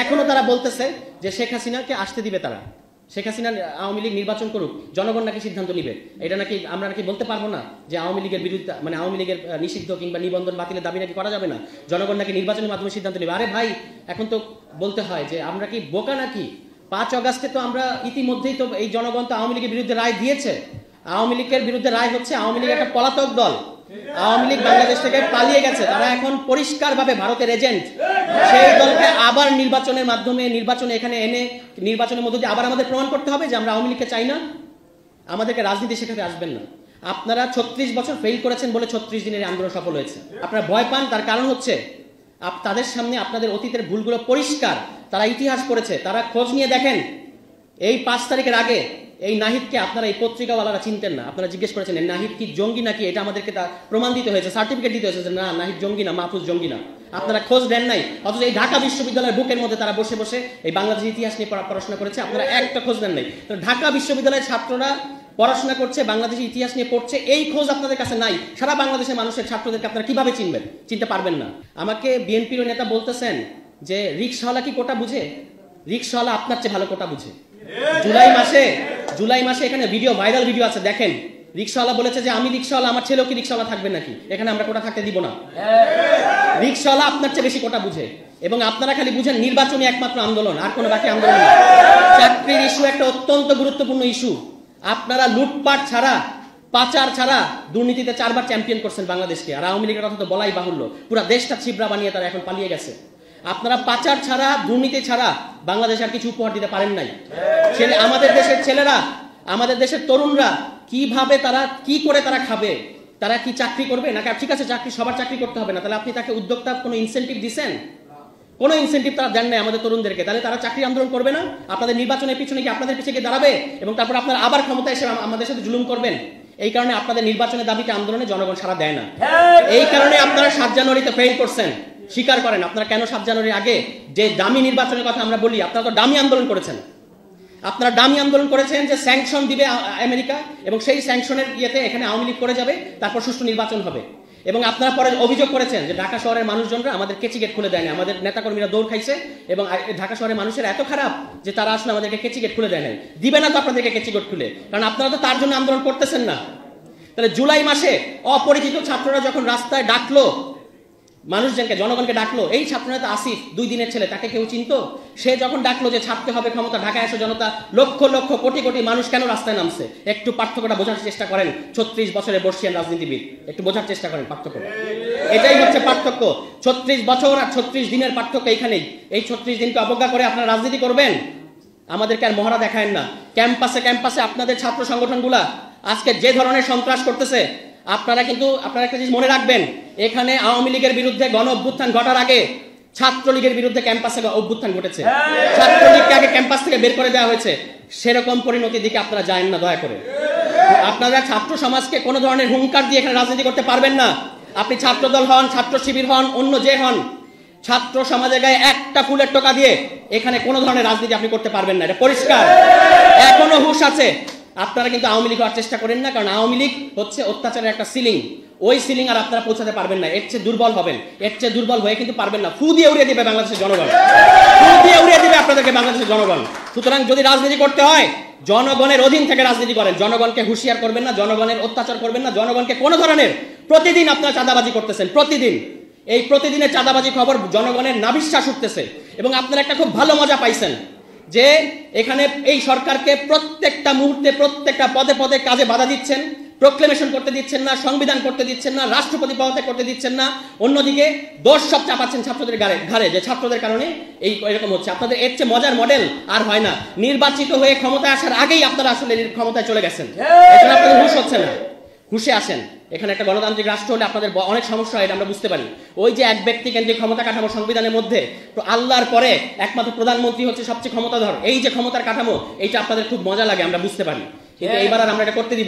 এখনো তারা বলতেছে যে শেখ হাসিনাকে আসতে দিবে তারা, শেখ হাসিনা আওয়ামী লীগ নির্বাচন করুক, জনগণ নাকি সিদ্ধান্ত নিবে। এটা নাকি আমরা নাকি বলতে পারবো না যে আওয়ামী লীগের বিরুদ্ধে, মানে আওয়ামী লীগের নিষিদ্ধ কিংবা নিবন্ধন বাতিলের দাবি নাকি করা যাবে না, জনগণ নাকি নির্বাচনের মাধ্যমে সিদ্ধান্ত নেবে। আরে ভাই, এখন তো বলতে হয় যে আমরা কি বোকা নাকি? 5 অগাস্টে তো আমরা ইতিমধ্যেই তো এই জনগণ তো আওয়ামী লীগের বিরুদ্ধে রায় দিয়েছে। আওয়ামী লীগের বিরুদ্ধে রায় হচ্ছে আওয়ামী লীগ একটা পলাতক দল, আওয়ামী লীগ বাংলাদেশ থেকে পালিয়ে গেছে, তারা এখন পরিষ্কারভাবে ভারতের এজেন্ট। সেই দলকে আবার নির্বাচনের মাধ্যমে নির্বাচনে এখানে এনে নির্বাচনের মধ্যে দিয়ে আবার আমাদের প্রমাণ করতে হবে যে আমরা আওয়ামী লীগকে চাই না। আমাদেরকে রাজনীতি শেখাতে আসবেন না। আপনারা 36 বছর ফেল করেছেন বলে 36 দিনের আন্দোলন সফল হয়েছে। আপনারা ভয় পান, তার কারণ হচ্ছে তাদের সামনে আপনাদের অতীতের ভুলগুলো পরিষ্কার, তারা ইতিহাস পড়েছে, তারা খোঁজ নিয়ে দেখেন। এই 5 তারিখের আগে এই নাহিদকে আপনারা এই পত্রিকাওয়ালারা চিনতেন না। আপনারা জিজ্ঞেস করেছেন নাহিদ কি জঙ্গি নাকি, এটা আমাদেরকে তা প্রমাণ দিতে হয়েছে, সার্টিফিকেট দিতে হয়েছে যে না, নাহিদ জঙ্গি না, মাহফুজ জঙ্গি না। আপনারা খোঁজ দেন নাই, অথচ এই ঢাকা বিশ্ববিদ্যালয়ের বুকের মধ্যে তারা বসে বসে এই বাংলাদেশের ইতিহাস নিয়ে পড়াশোনা করেছে, আপনারা একটা খোঁজ দেন নাই। তো ঢাকা বিশ্ববিদ্যালয়ের ছাত্ররা পড়াশোনা করছে, বাংলাদেশের ইতিহাস নিয়ে পড়ছে, এই খোঁজ আপনাদের কাছে নাই। সারা বাংলাদেশের মানুষের ছাত্রদেরকে আপনারা কিভাবে চিনবেন? চিনতে পারবেন না। আমাকে বিএনপির নেতা বলতেছেন যে রিকশাওয়ালা কি কোটা বুঝে? রিকশাওয়ালা আপনার চেয়ে ভালো কোটা বুঝে। জুলাই মাসে এখানে ভাইরাল ভিডিও আছে, দেখেন। রিকশাওয়ালা বলেছে যে আমি রিকশাওয়ালা, আমার ছেলেও কি রিকশাওয়ালা থাকবে নাকি? এখানে আমরা কোটা থাকতে দিব না। রিকশাওয়ালা আপনার চেয়ে বেশি কোটা বুঝে, এবং আপনারা খালি বুঝেন নির্বাচনী একমাত্র আন্দোলন, আর কোনো বাকি আন্দোলন না। চাকরির ইস্যু একটা অত্যন্ত গুরুত্বপূর্ণ ইস্যু। আপনারা লুটপাট ছাড়া, পাচার ছাড়া দুর্নীতিতে 4 বার চ্যাম্পিয়ন করছেন বাংলাদেশকে। আর আওয়ামী লীগের কথা তো বলাই বাহুল্য, পুরো দেশটা ছিবড়া বানিয়ে তারা এখন পালিয়ে গেছে। আপনারা পাচার ছাড়া, দুর্নীতি ছাড়া বাংলাদেশ আর কিছু উপহার দিতে পারেন নাই। আমাদের দেশের ছেলেরা, আমাদের দেশের তরুণরা কিভাবে, তারা কি করে তারা খাবে? তারা কি চাকরি করবে নাকি? ঠিক আছে, চাকরি সবার চাকরি করতে হবে না, তাহলে আপনি তাকে উদ্যোক্তা কোনো ইনসেন্টিভ দিচ্ছেন? কোনো ইনসেন্টিভ তারা দেন নাই আমাদের তরুণদেরকে, তাহলে তারা চাকরি আন্দোলন করবে না? আপনাদের নির্বাচনের পিছনে কি আপনাদের পিছিয়ে দাঁড়াবে এবং তারপর আপনারা আবার ক্ষমতায় এসে আমাদের সাথে জুলুম করবেন? এই কারণে আপনাদের নির্বাচনের দাবিতে আন্দোলনে জনগণ সাড়া দেয় না। এই কারণে আপনারা 7 জানুয়ারিতে ফেল করছেন। স্বীকার করেন আপনারা কেন 7 জানুয়ারির আগে যে দামি নির্বাচনের কথা আমরা বলি, আপনারা তো দামি আন্দোলন করেছেন। আপনারা দামি আন্দোলন করেছেন যে স্যাংশন দিবে আমেরিকা, এবং সেই স্যাংশনের ইয়েতে এখানে আওয়ামী লীগ করে যাবে, তারপর সুষ্ঠু নির্বাচন হবে। এবং আপনারা পরে অভিযোগ করেছেন যে ঢাকা শহরের মানুষজনরা আমাদের কেচি গেট খুলে দেয় না, আমাদের নেতাকর্মীরা দৌড় খাইছে, এবং ঢাকা শহরের মানুষের এত খারাপ যে তারা আসলে আমাদেরকে কেচি গেট খুলে দেয় নাই। দিবে না তো আপনাদেরকে কেচি গেট খুলে, কারণ আপনারা তো তার জন্য আন্দোলন করতেছেন না। তাহলে জুলাই মাসে অপরিচিত ছাত্ররা যখন রাস্তায় ডাকলো মানুষজনকে, জনগণকে ডাকলো, এই ছাত্রনেতা আসিফ 2 দিনের ছেলে, তাকে কেউ চিনতো? সে যখন ডাকলো যে ছাড়তে হবে ক্ষমতা, ঢাকায় এসে জনতা লক্ষ লক্ষ কোটি কোটি মানুষ কেন রাস্তায় নামছে? একটু পার্থক্যটা বোঝার চেষ্টা করেন। 36 বছরের বর্ষিয়ান রাজনীতিবিদ, একটু বোঝার চেষ্টা করেন পার্থক্যটা। এটাই হচ্ছে পার্থক্য। 36 বছর আর 36 দিনের পার্থক্য এইখানেই। এই 36 দিনকে অবজ্ঞা করে আপনারা রাজনীতি করবেন? আমাদেরকে আর মহড়া দেখায়েন না। ক্যাম্পাসে ক্যাম্পাসে আপনাদের ছাত্র সংগঠনগুলা আজকে যে ধরনের সন্ত্রাস করতেছে, আপনারা একটা জিনিস মনে রাখবেন, এখানে আওয়ামী লীগের বিরুদ্ধে গণ অভ্যুত্থান ঘটার আগে ছাত্রলীগের বিরুদ্ধে ক্যাম্পাসে অভ্যুত্থান ঘটেছে। ছাত্রলীগকে আগে ক্যাম্পাস থেকে বের করে দেওয়া হয়েছে। সেরকম পরিণতির দিকে আপনারা যায়েন না, দয়া করে। আপনারা ছাত্র সমাজকে কোনো ধরনের হুঙ্কার দিয়ে এখানে রাজনীতি করতে পারবেন না। আপনি ছাত্রদল হন, ছাত্র শিবির হন, অন্য যে হন, ছাত্র সমাজের গায়ে একটা ফুলের টোকা দিয়ে এখানে কোনো ধরনের রাজনীতি আপনি করতে পারবেন না, এটা পরিষ্কার। এখনো হুঁশ আছে। আপনারা কিন্তু আওয়ামী লীগ হওয়ার চেষ্টা করেন না, কারণ আওয়ামী লীগ হচ্ছে অত্যাচারের একটা সিলিং। ওই সিলিং আর আপনারা পৌঁছাতে পারবেন না। এর চেয়ে দুর্বল হবেন, এর চেয়ে দুর্বল হয়ে কিন্তু পারবেন না। ফু দিয়ে উড়িয়ে দিবে বাংলাদেশের জনগণ, ফু দিয়ে উড়িয়ে দিবে আপনাদেরকে বাংলাদেশের জনগণ। সুতরাং যদি রাজনীতি করতে হয়, জনগণের অধীন থেকে রাজনীতি করেন। জনগণকে হুঁশিয়ার করবেন না, জনগণের অত্যাচার করবেন না, জনগণকে কোনো ধরনের। প্রতিদিন আপনারা চাঁদাবাজি করতেছেন, প্রতিদিন। এই প্রতিদিনের চাঁদাবাজি খবর জনগণের নাভিশ্বাস উঠতেছে, এবং আপনারা একটা খুব ভালো মজা পাইছেন যে এখানে এই সরকারকে প্রত্যেকটা মুহূর্তে, প্রত্যেকটা পদে পদে কাজে বাধা দিচ্ছেন, প্রোক্লেমেশন করতে দিচ্ছেন না, সংবিধান করতে দিচ্ছেন না, রাষ্ট্রপতি পদে করতে দিচ্ছেন না। অন্যদিকে দোষ সব চাপাচ্ছেন ছাত্রদের ঘাড়ে, যে ছাত্রদের কারণে এই এরকম হচ্ছে। আপনাদের এর চেয়ে মজার মডেল আর হয় না। নির্বাচিত হয়ে ক্ষমতায় আসার আগেই আপনারা আসলে ক্ষমতায় চলে গেছেন। এখানে আপনাদের হুঁশ হচ্ছে না, হুঁশে আসেন। এখানে একটা গণতান্ত্রিক রাষ্ট্র হলে আপনাদের অনেক সমস্যা হয়, এটা আমরা বুঝতে পারি। ওই যে এক ব্যক্তি কেন্দ্রিক ক্ষমতা কাঠামো সংবিধানের মধ্যে, তো আল্লাহর পরে একমাত্র প্রধানমন্ত্রী হচ্ছে সবচেয়ে ক্ষমতাধর, এই যে ক্ষমতার কাঠামো, এইটা আপনাদের খুব মজা লাগে, আমরা বুঝতে পারি। কিন্তু এইবার আর আমরা এটা করতে দিব না।